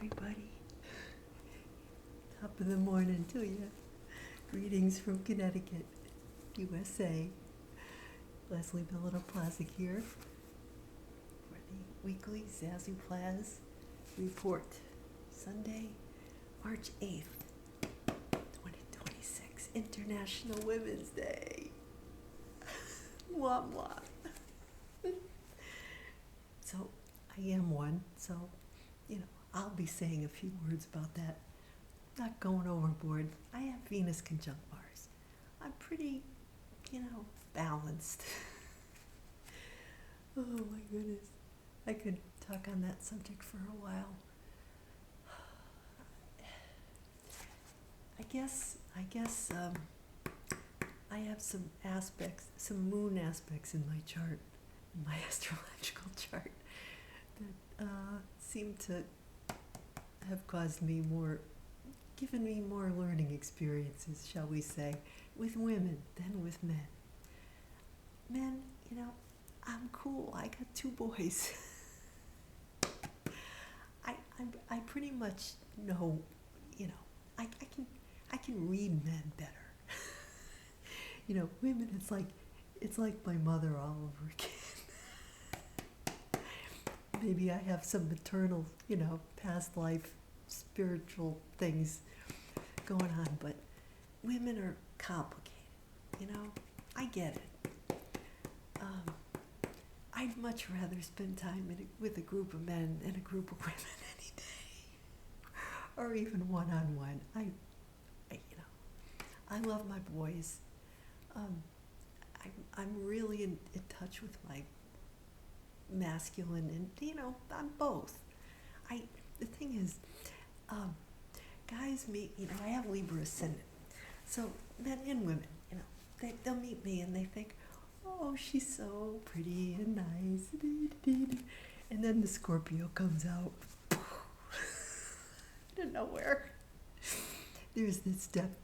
everybody. Top of the morning to you. Greetings from Connecticut, USA. Leslie Plazz here for the weekly Zazoo Plazz report. Sunday, March 8th, 2026, International Women's Day. Mwah, mwah. So, I am one, so, I'll be saying a few words about that. Not going overboard. I have Venus conjunct Mars. I'm pretty, balanced. Oh my goodness. I could talk on that subject for a while. I guess I have some moon aspects in my chart, in my astrological chart, that seem to have given me more learning experiences, shall we say, with women than with men. Men, I'm cool. I got 2 boys. I pretty much know, I can read men better. Women, it's like my mother all over again. Maybe I have some maternal, past life spiritual things going on, but women are complicated. I get it. I'd much rather spend time with a group of men than a group of women any day, or even one-on-one. I love my boys. I'm really in touch with my masculine, and I'm both. The thing is, guys meet. I have Libra ascendant, so men and women, they'll meet me and they think, oh, she's so pretty and nice, and then the Scorpio comes out out of nowhere. There's this depth.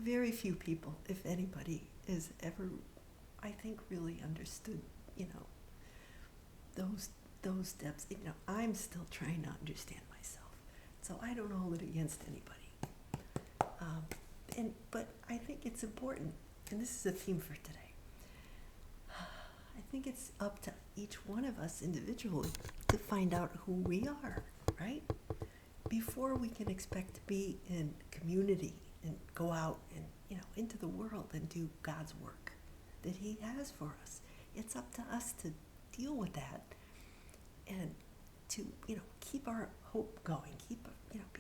Very few people, if anybody, has ever, I think, really understood, those depths. I'm still trying to understand myself, so I don't hold it against anybody. But I think it's important, and this is a theme for today. I think it's up to each one of us individually to find out who we are, right? Before we can expect to be in community and go out and, into the world and do God's work that He has for us. It's up to us to deal with that and to, keep our hope going,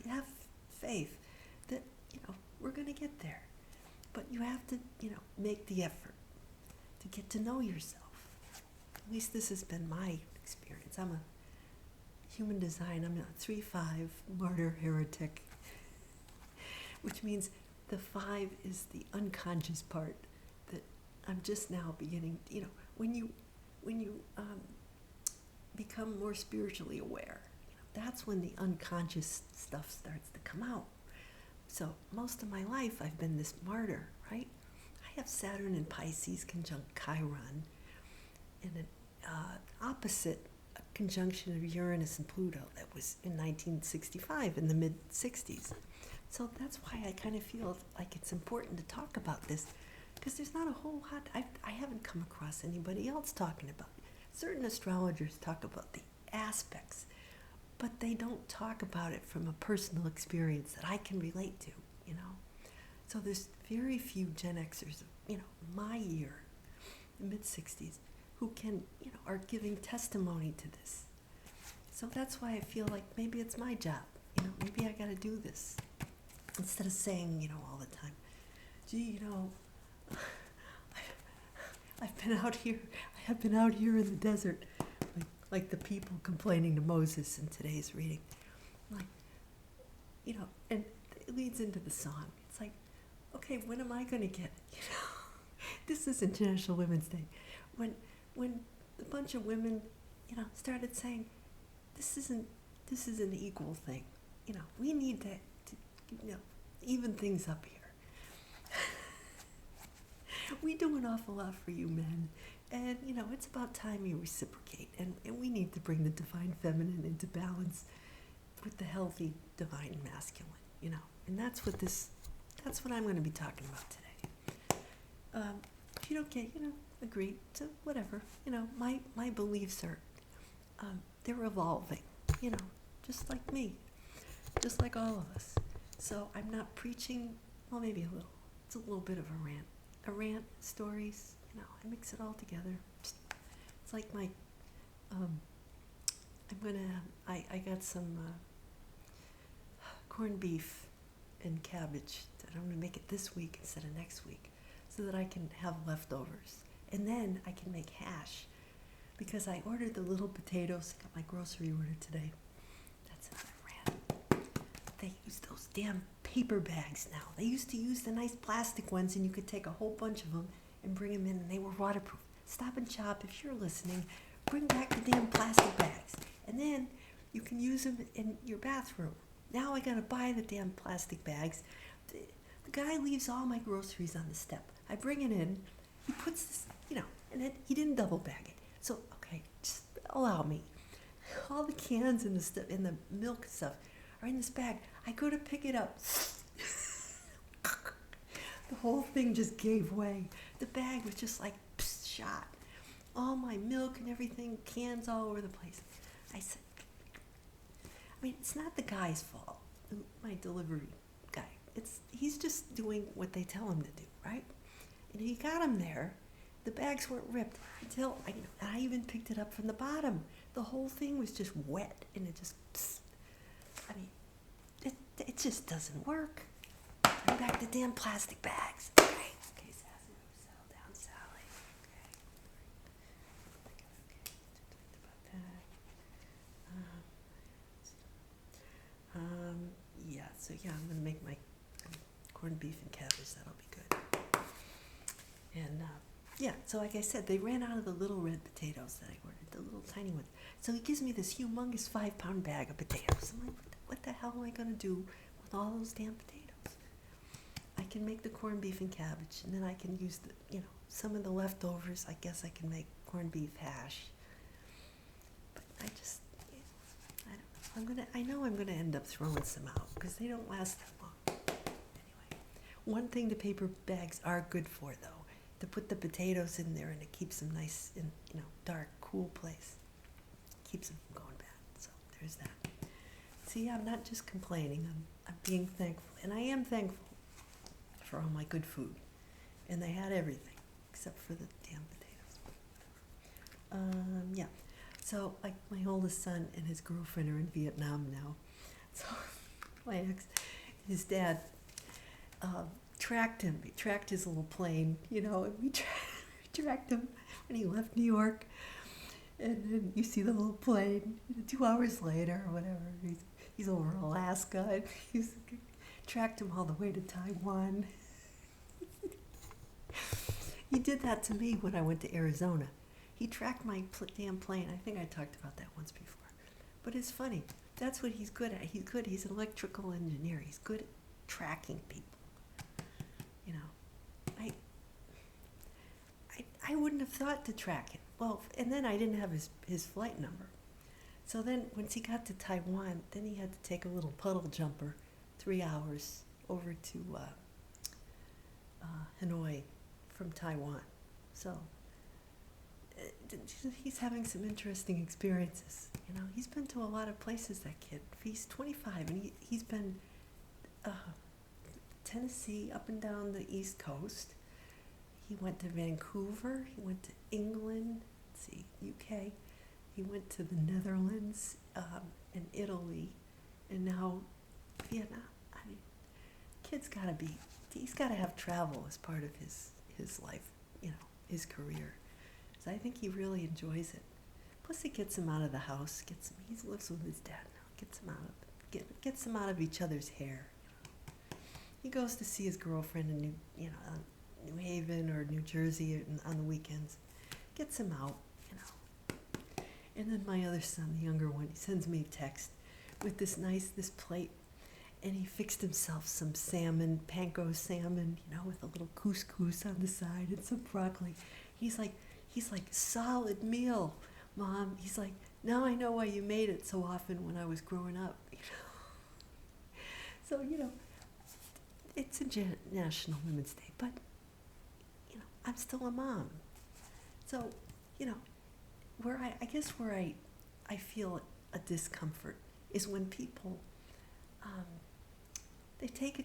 have faith that, we're going to get there. But you have to, make the effort to get to know yourself. At least this has been my experience. I'm a human design. I'm a 3-5 martyr heretic, which means the 5 is the unconscious part that I'm just now beginning. When you become more spiritually aware, that's when the unconscious stuff starts to come out. So most of my life I've been this martyr, right? I have Saturn in Pisces conjunct Chiron, and an opposite conjunction of Uranus and Pluto that was in 1965, in the mid-60s. So that's why I kind of feel like it's important to talk about this, because there's not a whole lot, I haven't come across anybody else talking about it. Certain astrologers talk about the aspects, but they don't talk about it from a personal experience that I can relate to, So there's very few Gen Xers of, my year, the mid-60s, who can, are giving testimony to this. So that's why I feel like maybe it's my job, maybe I got to do this. Instead of saying, all the time, gee, I've been out here in the desert, like the people complaining to Moses in today's reading. And it leads into the song. It's like, okay, when am I going to get it? This is International Women's Day. When a bunch of women, started saying, this isn't an equal thing. We need to even things up here. We do an awful lot for you men, and it's about time you reciprocate, and we need to bring the divine feminine into balance with the healthy divine masculine, you know. And that's what I'm going to be talking about today. If you don't get, agree to whatever, my beliefs are, they're evolving, just like me, just like all of us. So I'm not preaching, well, maybe a little. It's a little bit of a rant, stories, I mix it all together. It's like my, I got some corned beef and cabbage that I'm going to make it this week instead of next week so that I can have leftovers. And then I can make hash because I ordered the little potatoes. I got my grocery order today. That's another rant. They use those damn paper bags now. They used to use the nice plastic ones and you could take a whole bunch of them and bring them in and they were waterproof. Stop and Shop, if you're listening, bring back the damn plastic bags. And then you can use them in your bathroom. Now I gotta buy the damn plastic bags. The guy leaves all my groceries on the step. I bring it in, he puts this, and then he didn't double bag it. So, okay, just allow me. All the cans and the milk and stuff are in this bag. I go to pick it up. The whole thing just gave way. The bag was just like shot. All my milk and everything, cans all over the place. I said, it's not the guy's fault, my delivery guy. He's just doing what they tell him to do, right? And he got them there. The bags weren't ripped until I even picked it up from the bottom. The whole thing was just wet, and it just, it just doesn't work. Bring back the damn plastic bags. Okay, Zazoo, settle down, Sally. Okay. I'm going to make my corned beef and cabbage. That'll be good. And, so like I said, they ran out of the little red potatoes that I ordered, the little tiny ones. So he gives me this humongous 5-pound bag of potatoes. I'm like, what the hell am I going to do with all those damn potatoes? I can make the corned beef and cabbage, and then I can use some of the leftovers. I guess I can make corned beef hash. But I know I'm gonna end up throwing some out because they don't last that long. Anyway, one thing the paper bags are good for though, to put the potatoes in there and it keeps them nice in dark, cool place. Keeps them from going bad. So there's that. See, I'm not just complaining. I'm being thankful, and I am thankful for all my good food. And they had everything except for the damn potatoes. So, like, my oldest son and his girlfriend are in Vietnam now. So, my ex, his dad, tracked him. He tracked his little plane, and we tracked him when he left New York. And then you see the little plane, 2 hours later or whatever, he's over Alaska. And he's tracked him all the way to Taiwan. He did that to me when I went to Arizona. He tracked my damn plane. I think I talked about that once before. But it's funny. That's what he's good at. He's an electrical engineer. He's good at tracking people. I wouldn't have thought to track him. Well, and then I didn't have his flight number. So then once he got to Taiwan, then he had to take a little puddle jumper, 3 hours, over to Hanoi from Taiwan. So he's having some interesting experiences. He's been to a lot of places, that kid. He's 25, and he's been Tennessee, up and down the East Coast. He went to Vancouver. He went to England, UK. He went to the Netherlands and Italy, and now Vietnam. He's got to have travel as part of his life, his career. So I think he really enjoys it. Plus, it gets him out of the house. He lives with his dad now. Gets him out of each other's hair. He goes to see his girlfriend in New Haven or New Jersey on the weekends. Gets him out, And then my other son, the younger one, he sends me a text with this plate, and he fixed himself some salmon, panko salmon, with a little couscous on the side and some broccoli. He's like, solid meal, Mom. He's like, now I know why you made it so often when I was growing up. So, it's International Women's Day, but, I'm still a mom. So, you know, where I feel a discomfort is when people, they take it,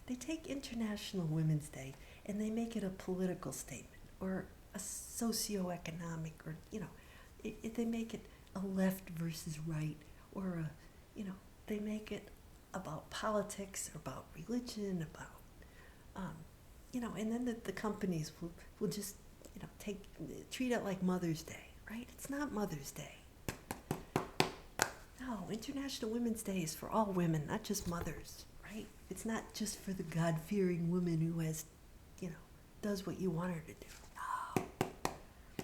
they take International Women's Day and they make it a political statement or a socioeconomic, or, they make it a left versus right, or they make it about politics, or about religion, about, and then the companies will just, treat it like Mother's Day, right? It's not Mother's Day. No, International Women's Day is for all women, not just mothers, right? It's not just for the God-fearing woman who has, does what you want her to do. No,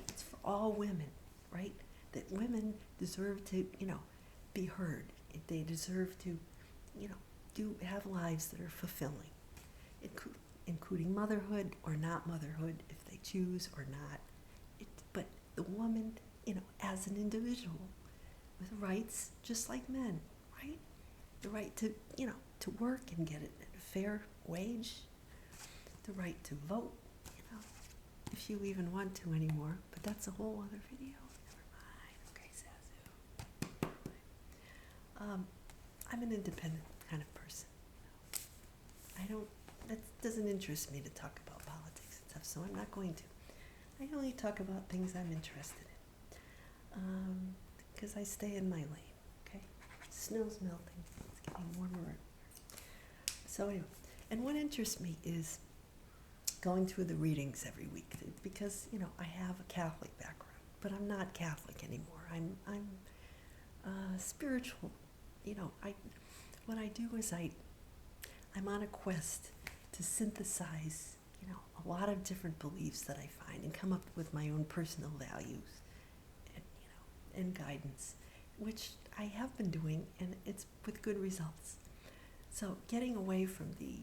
it's for all women, right? That women deserve to, be heard. They deserve to, have lives that are fulfilling, including motherhood or not motherhood, if they choose or not. But the woman, as an individual, with rights just like men, right? The right to, to work and get a fair wage, the right to vote, if you even want to anymore. But that's a whole other video. Never mind. Okay, Zazoo. I'm an independent kind of person. That doesn't interest me to talk about politics and stuff, so I'm not going to. I only talk about things I'm interested in. Because I stay in my lane, okay? Snow's melting. It's getting warmer. So anyway, and what interests me is going through the readings every week, because, I have a Catholic background, but I'm not Catholic anymore. I'm spiritual. What I do is I'm on a quest to synthesize, a lot of different beliefs that I find and come up with my own personal values and guidance, which I have been doing, and it's with good results. So getting away from the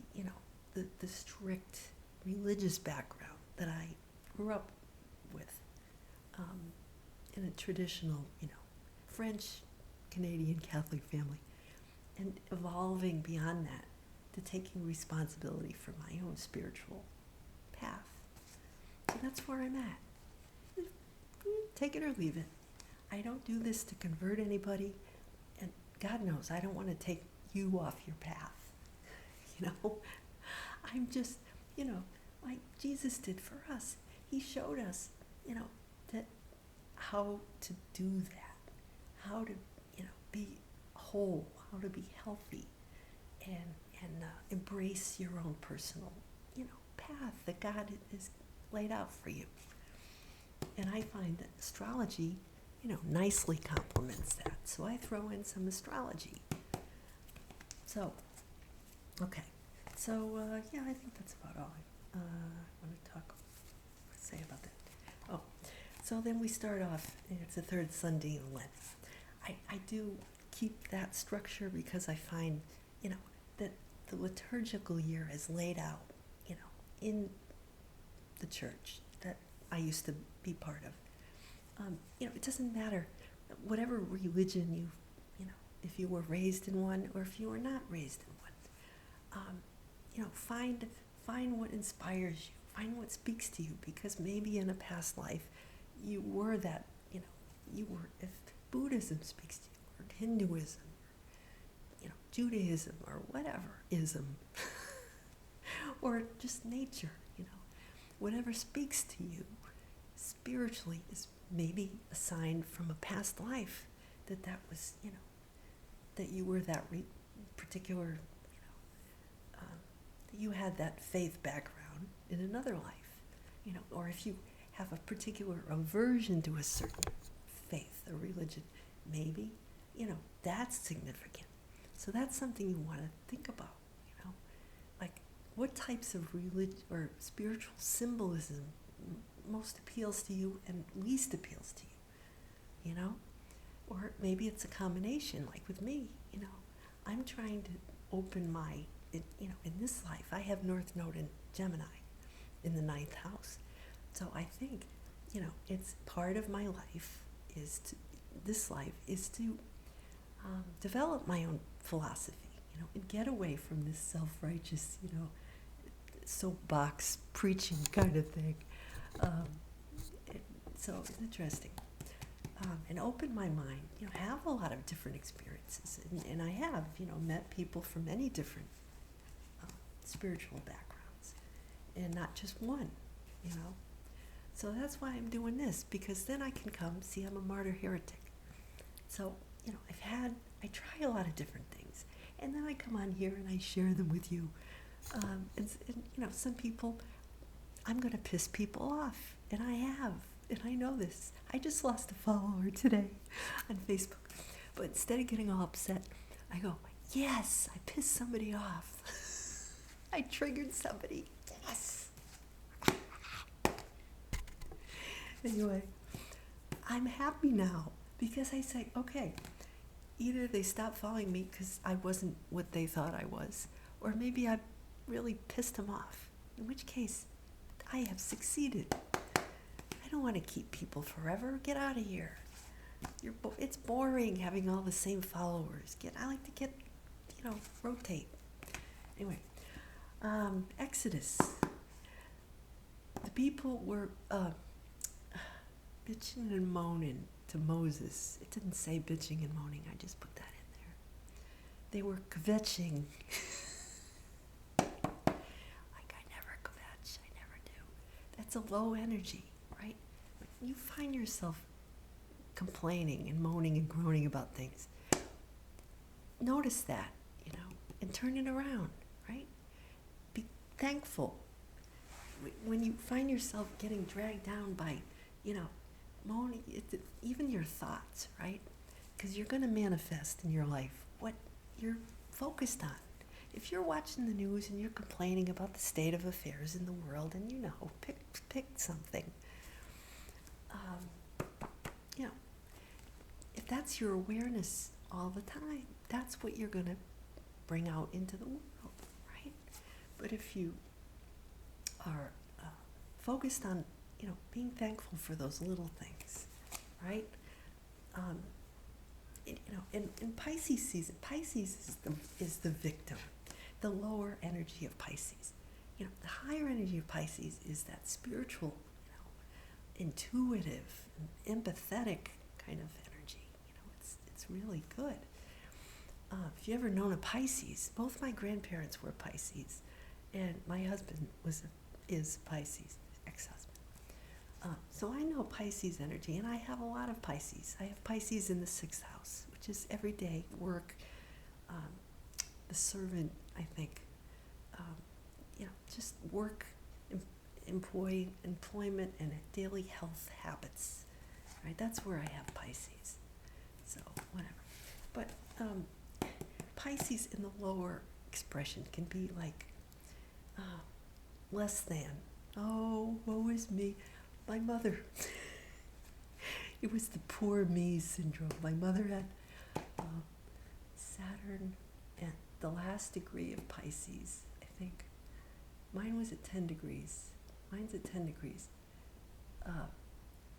strict religious background that I grew up with, in a traditional, French, Canadian Catholic family, and evolving beyond that to taking responsibility for my own spiritual path. So that's where I'm at. Take it or leave it. I don't do this to convert anybody, and God knows I don't want to take you off your path. I'm just, like Jesus did for us. He showed us, that how to do that, how to, be whole, how to be healthy, and embrace your own personal, path that God has laid out for you. And I find that astrology, nicely complements that. So I throw in some astrology. So, okay. So, I think that's about all I want to say about that. Oh, so then we start off, it's the third Sunday in Lent. I do keep that structure because I find, that the liturgical year is laid out, in the church that I used to be part of. It doesn't matter whatever religion if you were raised in one or if you were not raised in one. Find what inspires you, find what speaks to you, because maybe in a past life you were that, if Buddhism speaks to you, or Hinduism, or, Judaism, or whatever ism, or just nature, whatever speaks to you spiritually is maybe a sign from a past life that was, that you were that particular, you had that faith background in another life, or if you have a particular aversion to a certain faith or religion, maybe, that's significant. So that's something you want to think about, like what types of religion or spiritual symbolism most appeals to you and least appeals to you, or maybe it's a combination, like with me, I'm trying to open my, in this life, I have North Node in Gemini in the 9th house. So I think, it's part of my life is to develop my own philosophy, and get away from this self-righteous, soapbox preaching kind of thing. Um, so it's interesting. And open my mind, have a lot of different experiences. And I have, met people from many different spiritual backgrounds, and not just one, So that's why I'm doing this, because then I can come, see, I'm a martyr heretic. So, I try a lot of different things. And then I come on here and I share them with you. And some people, I'm going to piss people off. And I have. And I know this. I just lost a follower today on Facebook. But instead of getting all upset, I go, yes, I pissed somebody off. I triggered somebody. Yes. Anyway, I'm happy now because I say, okay, either they stop following me because I wasn't what they thought I was, or maybe I really pissed them off, in which case I have succeeded. I don't want to keep people forever. Get out of here. It's boring having all the same followers. I like to get, rotate. Anyway, Exodus. The people were bitching and moaning to Moses. It didn't say bitching and moaning. I just put that in there. They were kvetching. Like, I never kvetch. I never do. That's a low energy, right? When you find yourself complaining and moaning and groaning about things, notice that, and turn it around, right? Be thankful. When you find yourself getting dragged down by, moaning, even your thoughts, right? Because you're going to manifest in your life what you're focused on. If you're watching the news and you're complaining about the state of affairs in the world, and pick something, if that's your awareness all the time, that's what you're going to bring out into the world, right? But if you are focused on, being thankful for those little things, right? In Pisces season, Pisces is the victim, the lower energy of Pisces. The higher energy of Pisces is that spiritual, intuitive, empathetic kind of energy. It's really good. If you ever known a Pisces, both my grandparents were Pisces, and my husband is Pisces, ex-husband. So I know Pisces energy, and I have a lot of Pisces. I have Pisces in the 6th house, which is everyday work, the servant, I think, just work, employment, and daily health habits, right? That's where I have Pisces. So whatever. But Pisces in the lower expression can be like less than. Oh, woe is me. My mother, it was the poor me syndrome. My mother had Saturn at the last degree of Pisces, I think. Mine was at 10 degrees. Mine's at 10 degrees.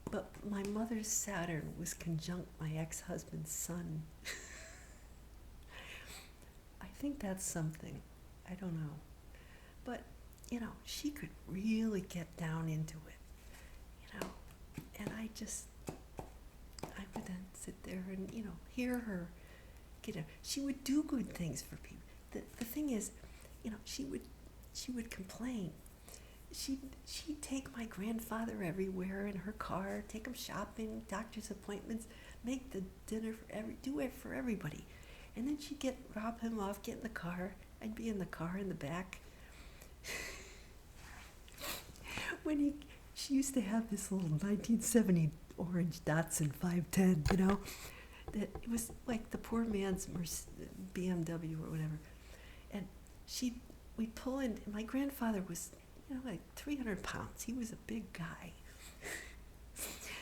But my mother's Saturn was conjunct my ex-husband's sun. I think that's something. I don't know. But, she could really get down into it. And I would then sit there and, hear her she would do good things for people. The thing is, she would complain. She'd take my grandfather everywhere in her car, take him shopping, doctor's appointments, make the dinner do it for everybody. And then she'd drop him off, get in the car. I'd be in the car in the back. She used to have this little 1970 orange Datsun 510, that it was like the poor man's BMW or whatever. And we'd pull in, and my grandfather was, like 300 pounds. He was a big guy.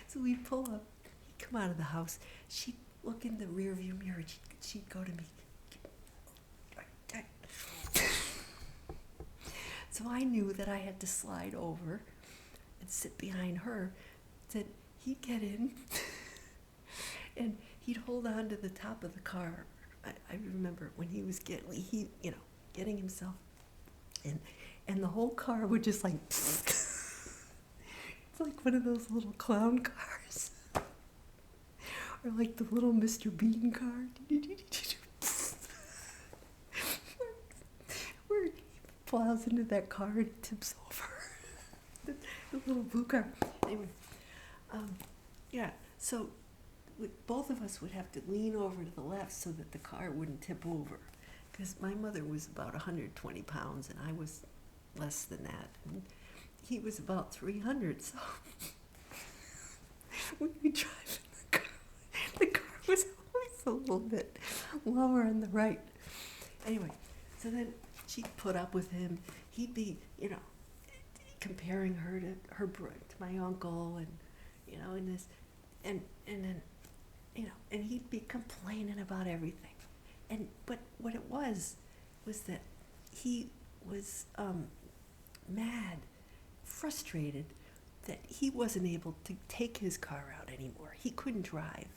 So we'd pull up, he'd come out of the house. She'd look in the rear view mirror, she'd go to me. So I knew that I had to slide over and sit behind her. That he'd get in and he'd hold on to the top of the car, I remember when he was getting himself, and the whole car would just like, it's like one of those little clown cars, or like the little Mr. Bean car, where he plows into that car and tips over the little blue car. Anyway, yeah, so both of us would have to lean over to the left so that the car wouldn't tip over, because my mother was about 120 pounds and I was less than that, and he was about 300, so when we drive in the car was always a little bit lower on the right. Anyway, so then she'd put up with him. He'd be, comparing her to my uncle, and and this, and then, and he'd be complaining about everything, but what it was that he was mad, frustrated that he wasn't able to take his car out anymore. He couldn't drive,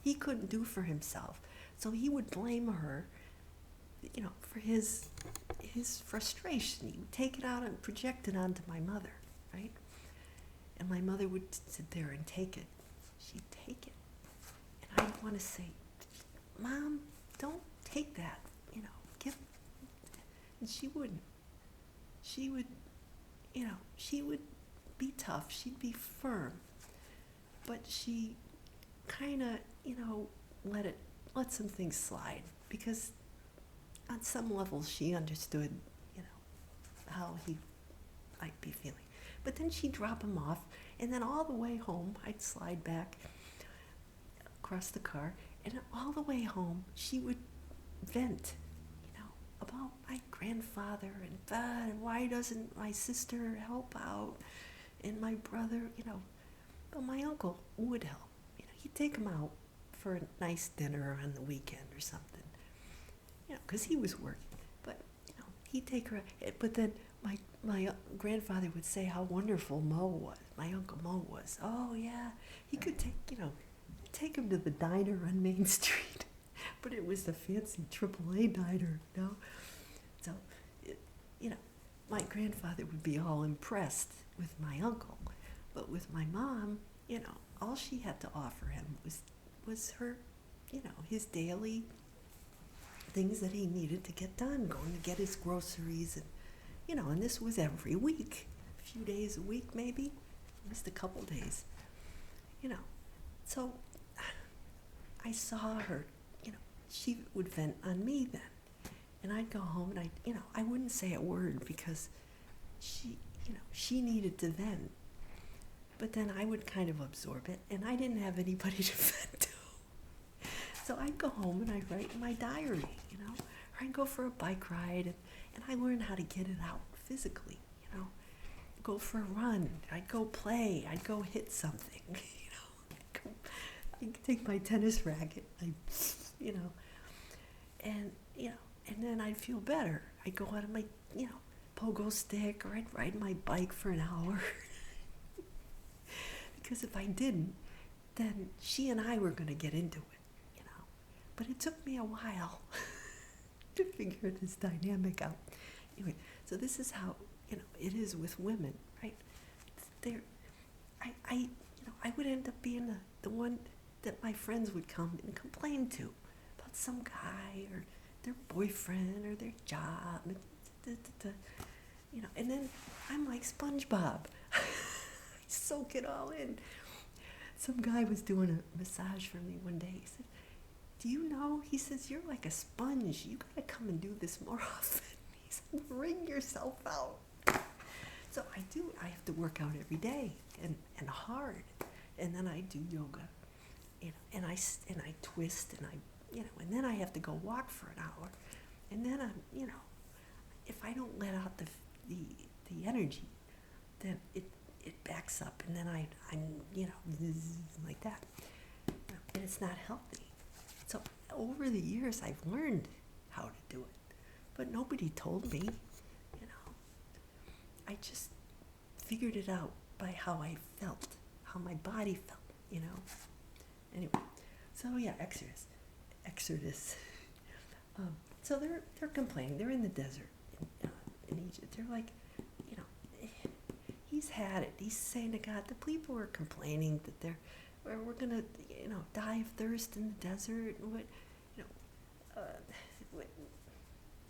he couldn't do for himself, so he would blame her, for his frustration. He would take it out and project it onto my mother, right? And my mother would sit there and take it. She'd take it. And I'd want to say, Mom, don't take that, and she wouldn't. She would, she would be tough. She'd be firm. But she kind of, let some things slide, because on some level she understood, how he might be feeling. But then she'd drop him off, and then all the way home, I'd slide back across the car, and all the way home, she would vent, about my grandfather, and why doesn't my sister help out, and my brother, but my uncle would help. He'd take him out for a nice dinner on the weekend or something, because he was working. But, he'd take her, but then my grandfather would say how wonderful Mo was, my Uncle Mo was. Oh, yeah, he could take him to the diner on Main Street, but it was the fancy AAA diner, So, my grandfather would be all impressed with my uncle, but with my mom, all she had to offer him was her, his daily things that he needed to get done, going to get his groceries, and, and this was every week, a few days a week maybe, just a couple days, So I saw her, she would vent on me then, and I'd go home and I wouldn't say a word, because she needed to vent, but then I would kind of absorb it, and I didn't have anybody to vent to. So I'd go home and I'd write in my diary, or I'd go for a bike ride, and I learned how to get it out physically, go for a run, I'd go play, I'd go hit something, I'd take my tennis racket, and then I'd feel better. I'd go out on my, pogo stick, or I'd ride my bike for an hour. Because if I didn't, then she and I were going to get into it, But it took me a while to figure this dynamic out. Anyway, so this is how, it is with women, right? I would end up being the one that my friends would come and complain to about some guy or their boyfriend or their job, and then I'm like SpongeBob. I soak it all in. Some guy was doing a massage for me one day. He said, do you know, he says, you're like a sponge. You gotta come and do this more often. He said, wring yourself out. So I have to work out every day and hard. And then I do yoga, and I twist, and and then I have to go walk for an hour. And then I'm, if I don't let out the energy, then it backs up, and then I'm, like that. And it's not healthy. So over the years, I've learned how to do it, but nobody told me, I just figured it out by how I felt, how my body felt, Anyway, so yeah, Exodus. So they're complaining. They're in the desert in Egypt. They're like, you know, he's had it. He's saying to God, the people are complaining that we're gonna, you know, die of thirst in the desert. And what, you know,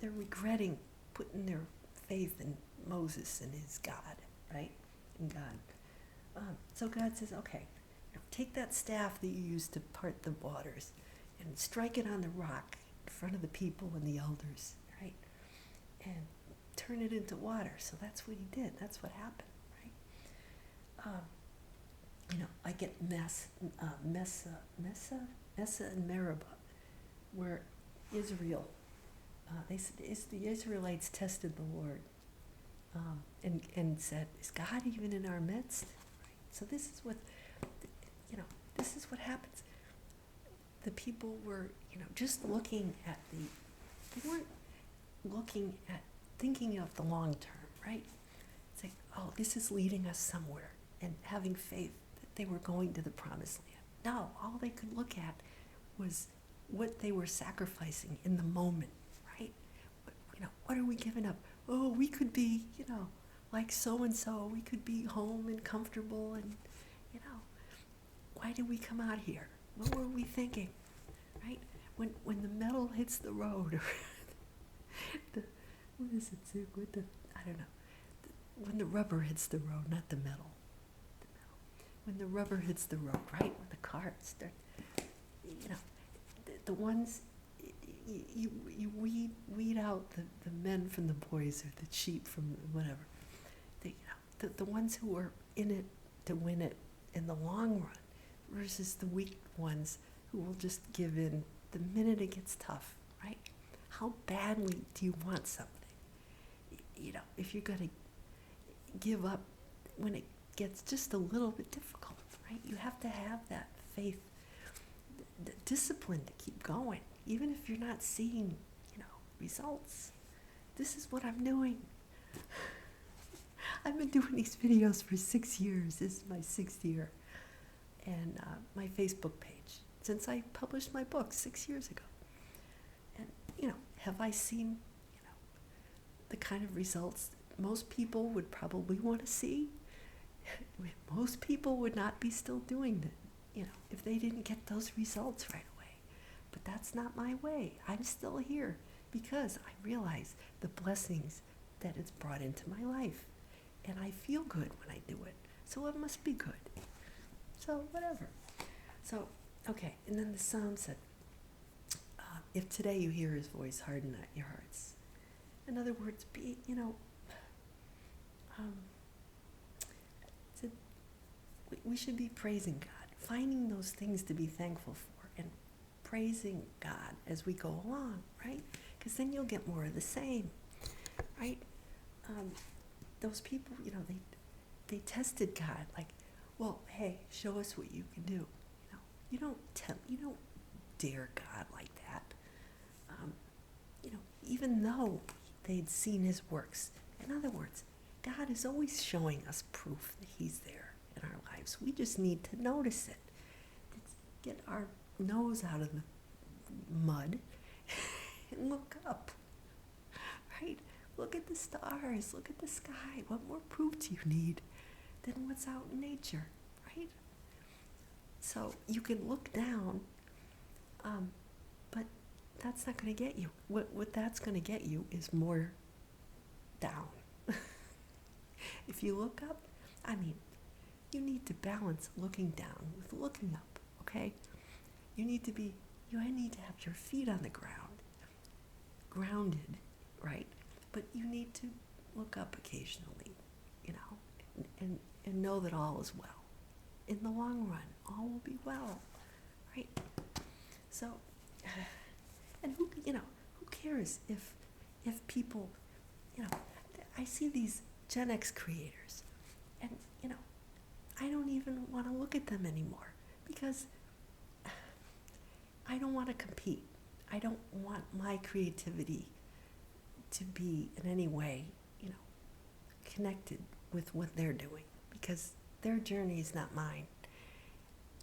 they're regretting putting their faith in Moses and his God, right? In God. So God says, okay, take that staff that you used to part the waters and strike it on the rock in front of the people and the elders, right? And turn it into water. So that's what he did. That's what happened, right? You know, I get Messa and Meribah, where Israel, the Israelites tested the Lord and said, is God even in our midst? Right? So this is what, you know, this is what happens. The people were, you know, just looking at they weren't looking at, thinking of the long term, right? It's like, oh, this is leading us somewhere, and having faith that they were going to the promised land. No, all they could look at was what they were sacrificing in the moment, right? You know, what are we giving up? Oh, we could be, you know, like so-and-so. We could be home and comfortable and, you know, why did we come out here? What were we thinking, right? When the metal hits the road, or what is it, Sue? I don't know. When the rubber hits the road, not the metal. When the rubber hits the road, right? When the cars start, you know, the ones, you weed out the men from the boys, or the sheep from whatever. You know, the ones who are in it to win it in the long run, versus the weak ones who will just give in the minute it gets tough, right? How badly do you want something? You know, if you're going to give up when it gets just a little bit difficult, right? You have to have that faith, the discipline to keep going, even if you're not seeing, you know, results. This is what I'm doing. I've been doing these videos for 6 years. This is my 6th year. And my Facebook page, since I published my book 6 years ago. And, you know, have I seen, you know, the kind of results most people would probably want to see? Most people would not be still doing it, you know, if they didn't get those results right away. But that's not my way. I'm still here because I realize the blessings that it's brought into my life. And I feel good when I do it. So it must be good. So whatever. So, okay, and then the psalm said, if today you hear his voice, harden not your hearts. In other words, be, you know, we should be praising God, finding those things to be thankful for, and praising God as we go along, right? Because then you'll get more of the same, right? Those people, you know, they tested God, like, well, hey, show us what you can do. You know, you don't dare God like that. You know, even though they'd seen his works. In other words, God is always showing us proof that he's there in our lives. We just need to notice it. Get our nose out of the mud and look up, right? Look at the stars, look at the sky. What more proof do you need than what's out in nature, right? So you can look down, but that's not going to get you. What that's going to get you is more down. If you look up, I mean, you need to balance looking down with looking up, okay? You need to have your feet on the ground, grounded, right? But you need to look up occasionally, you know, and know that all is well. In the long run, all will be well, right? So, and who cares if people, you know, I see these Gen X creators, and, you know, I don't even want to look at them anymore because I don't want to compete. I don't want my creativity to be in any way, you know, connected with what they're doing, because their journey is not mine,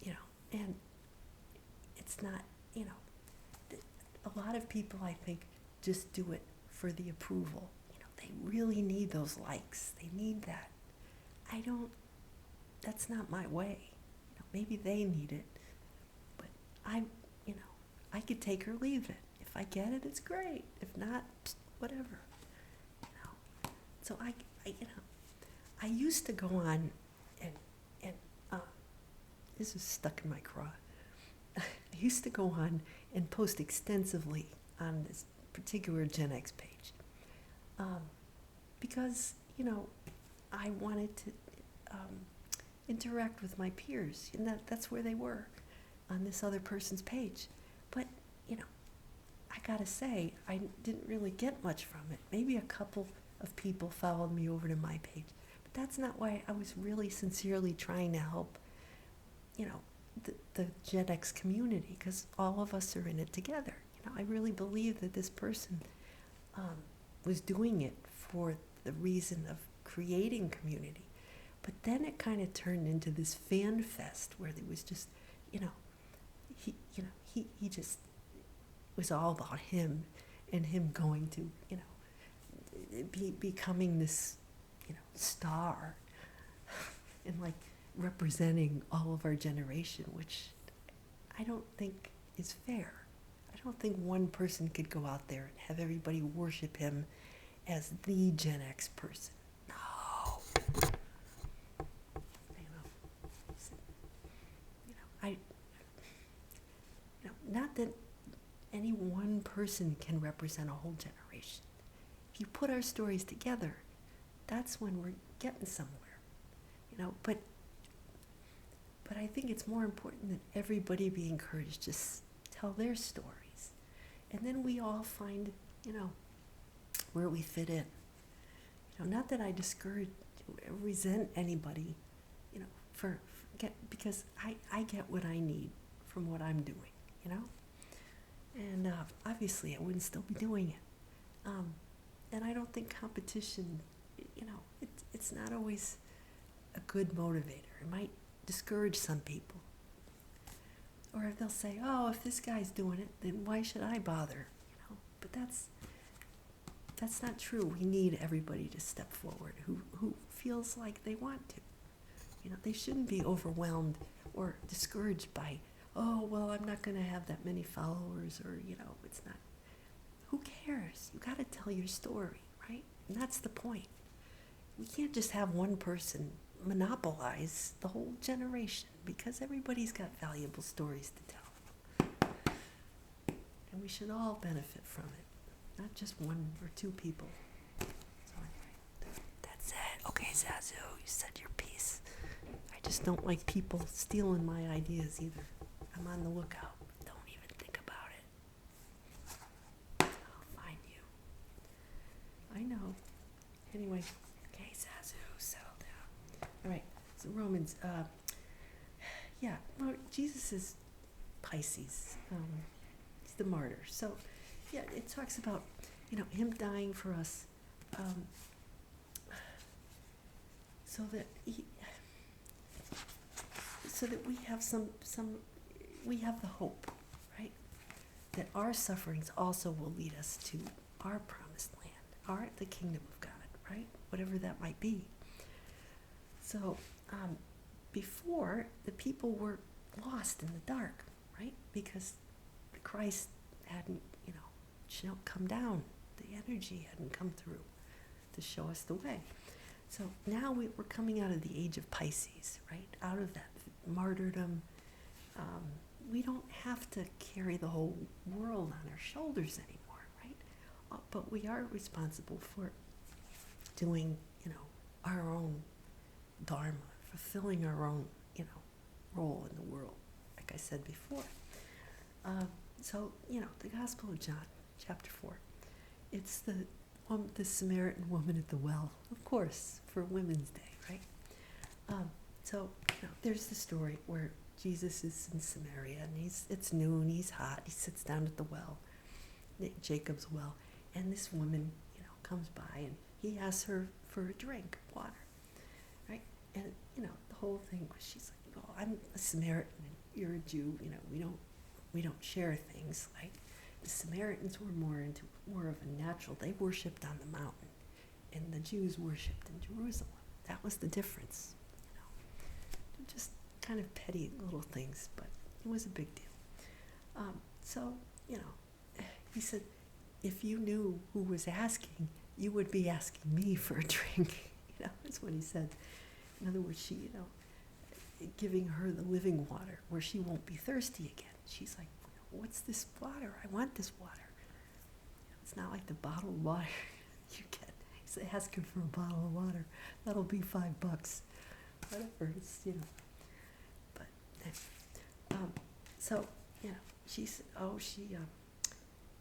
you know, and it's not, you know, the a lot of people, I think, just do it for the approval. They really need those likes. They need that. That's not my way. Maybe they need it, but I could take or leave it. If I get it, it's great. If not, whatever. So I used to go on and this is stuck in my craw. I used to go on and post extensively on this particular Gen X page because I wanted to interact with my peers, and that's where they were on this other person's page. But I gotta say, I didn't really get much from it. Maybe a couple of people followed me over to my page, but that's not why I was really sincerely trying to help the Gen X community, because all of us are in it together. I really believe that this person was doing it for the reason of creating community. But then it kind of turned into this fan fest where there was just, he just was all about him and him going to, becoming this, star and like representing all of our generation, which I don't think is fair. I don't think one person could go out there and have everybody worship him as the Gen X person. No. Not that any one person can represent a whole generation. If you put our stories together, that's when we're getting somewhere. But I think it's more important that everybody be encouraged to tell their stories. And then we all find, where we fit in. Not that I resent anybody, because I get what I need from what I'm doing, And obviously I wouldn't still be doing it. And I don't think competition, it's not always a good motivator. It might discourage some people. Or if they'll say, oh, if this guy's doing it, then why should I bother? But that's not true. We need everybody to step forward who feels like they want to. They shouldn't be overwhelmed or discouraged by, oh, well, I'm not going to have that many followers, or, it's not. Who cares? You got to tell your story, right? And that's the point. We can't just have one person monopolize the whole generation, because everybody's got valuable stories to tell. And we should all benefit from it, not just one or two people. So anyway, that's it. Okay, Zazoo, you said your piece. I just don't like people stealing my ideas either. I'm on the lookout. Don't even think about it. I'll find you. I know. Anyway, okay, Zazoo, settle down. All right, so Romans, well, Jesus is Pisces. He's the martyr. So, it talks about, him dying for us, so that we have we have the hope, right? That our sufferings also will lead us to our promised land, the kingdom of God, right? Whatever that might be. So, before, the people were lost in the dark, right? Because Christ hadn't, come down. The energy hadn't come through to show us the way. So now we're coming out of the age of Pisces, right? Out of that martyrdom. We don't have to carry the whole world on our shoulders anymore, right? But we are responsible for doing, our own dharma, fulfilling our own, role in the world, like I said before. So, the Gospel of John, chapter 4, it's the Samaritan woman at the well, of course, for Women's Day, right? So, there's the story where Jesus is in Samaria, and it's noon, he's hot, he sits down at the well, Jacob's well, and this woman, comes by, and he asks her for a drink, water, right? And, the whole thing was, she's like, oh, I'm a Samaritan, and you're a Jew, we don't share things, like, The Samaritans were more of a natural. They worshipped on the mountain, and the Jews worshipped in Jerusalem. That was the difference, you know. Just kind of petty little things, but it was a big deal. So, you know, he said, if you knew who was asking, you would be asking me for a drink. You know, that's what he said. In other words, she, you know, giving her the living water where she won't be thirsty again. She's like, what's this water? I want this water. You know, it's not like the bottled water you get. He's asking for a bottle of water. That'll be $5. Whatever, it's, you know. But, so, you know, she said,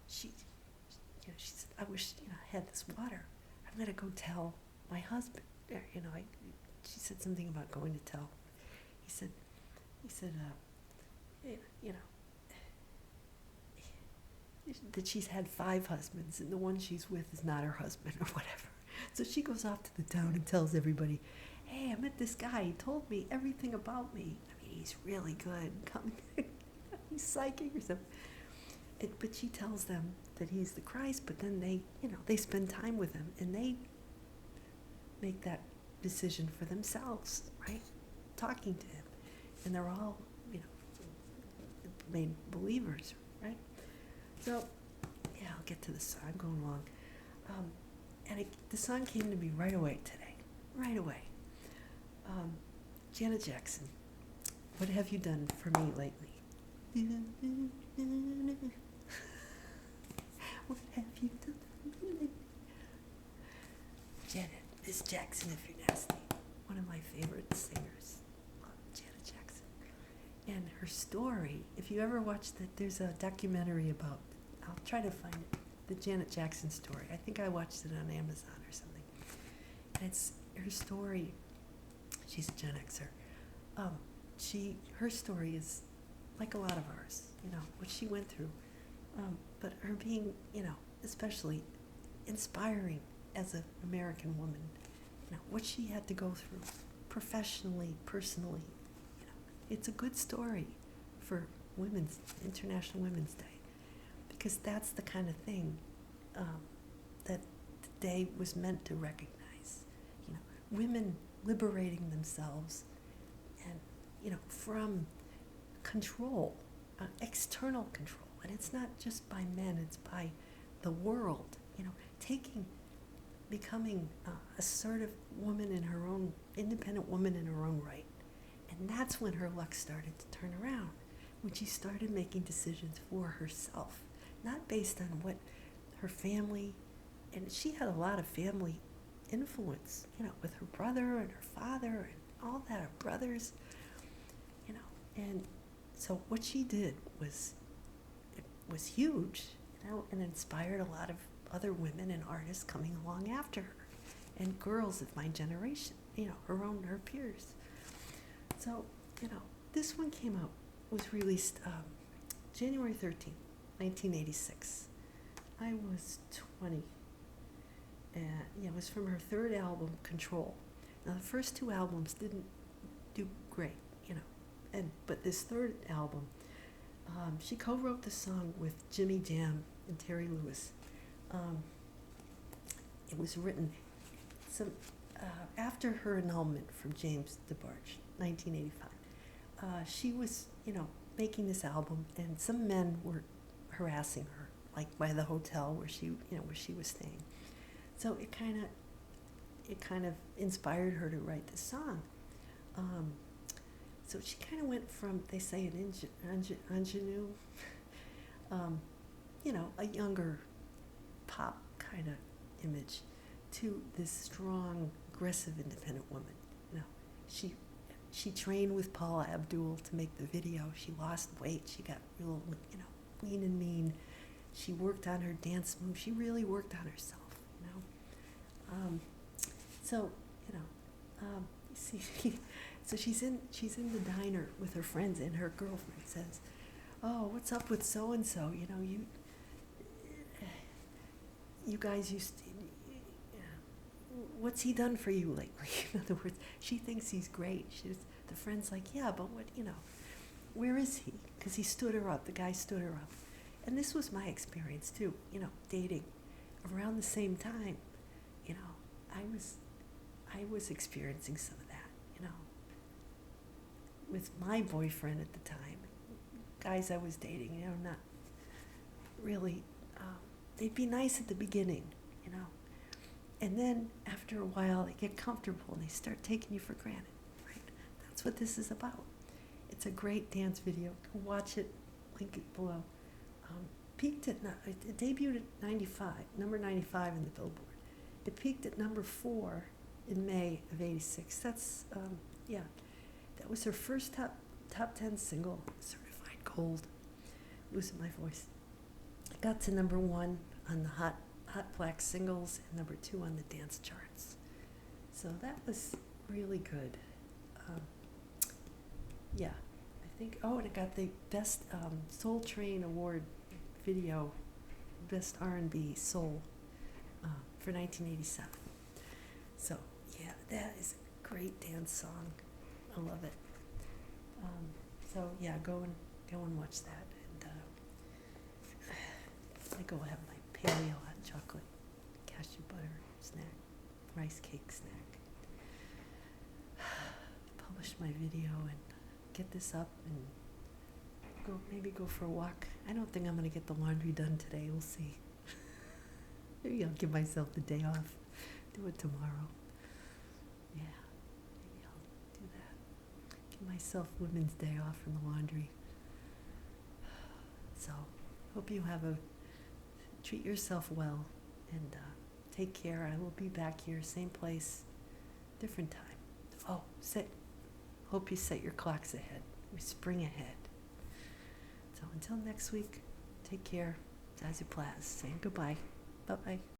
she said, I wish, you know, I had this water. I'm going to go tell my husband. You know, she said something about going to tell. He said, you know, that she's had 5 husbands and the one she's with is not her husband or whatever. So she goes off to the town and tells everybody, hey, I met this guy. He told me everything about me. I mean, he's really good. He's psychic or something. But she tells them that he's the Christ, but then they, you know, they spend time with him and they make that decision for themselves, right? Talking to him. And they're all, you know, made believers, right? So, yeah, I'll get to the song. I'm going along. The song came to me right away today. Right away. Janet Jackson, what have you done for me lately? What have you done for me lately? Janet, Miss Jackson, if you're nasty. One of my favorite singers. Love Janet Jackson. And her story, if you ever watched that, there's a documentary about, I'll try to find it, the Janet Jackson story. I think I watched it on Amazon or something. And it's her story. She's a Gen Xer. Her story is like a lot of ours, you know, what she went through. But her being, you know, especially inspiring as an American woman, you know, what she had to go through professionally, personally, you know, it's a good story for International Women's Day, because that's the kind of thing that the day was meant to recognize, you know, women liberating themselves and, you know, from control, external control. And it's not just by men, it's by the world, you know, becoming assertive woman in her own, independent woman in her own right. And that's when her luck started to turn around, when she started making decisions for herself, not based on what her family, and she had a lot of family influence, you know, with her brother and her father and all that, her brothers, you know. And so what she did was huge, you know, and inspired a lot of other women and artists coming along after her, and girls of my generation, you know, her peers. So, you know, this one was released January 13th, 1986. I was 20. And yeah, it was from her 3rd album, Control. Now, the first 2 albums didn't do great, you know, but this 3rd album, she co-wrote the song with Jimmy Jam and Terry Lewis. It was written after her annulment from James DeBarge, 1985. She was, you know, making this album, and some men were harassing her, like by the hotel where she was staying. So it kind of inspired her to write this song. So she kind of went from, they say, an ingenue, you know, a younger pop kind of image, to this strong, aggressive, independent woman. You know, she trained with Paula Abdul to make the video. She lost weight. She got real, you know, lean and mean. She worked on her dance moves. She really worked on herself, you know. So, you know, so she's in the diner with her friends, and her girlfriend says, "Oh, what's up with so and so? You know, you guys used to, what's he done for you lately?" In other words, she thinks he's great. The friend's like, "Yeah, but what, you know, where is he?" Because he stood her up. The guy stood her up, And this was my experience too, dating around the same time. I was experiencing some of that, with my boyfriend at the time. Guys I was dating, not really, they'd be nice at the beginning, and then after a while they get comfortable and they start taking you for granted, right? That's what this is about. It's a great dance video. Go watch it, link it below. It debuted at 95, number 95 in the Billboard. It peaked at number 4 in May of '86. That's, that was her first top 10 single, certified gold. Losing my voice. It got to number 1 on the Hot Black singles and number 2 on the dance charts. So that was really good. I think, and it got the Best Soul Train Award video, Best R&B Soul for 1987. So, that is a great dance song. I love it. Go and watch that. And I go have my paleo hot chocolate, cashew butter snack, rice cake snack. Publish my video and get this up and maybe go for a walk. I don't think I'm going to get the laundry done today. We'll see. Maybe I'll give myself the day off. Do it tomorrow. Yeah, maybe I'll do that. Give myself Women's Day off from the laundry. So, hope you treat yourself well and take care. I will be back here, same place, different time. Hope you set your clocks ahead. We spring ahead. So until next week, take care. Zazoo Plazz saying goodbye. Bye-bye.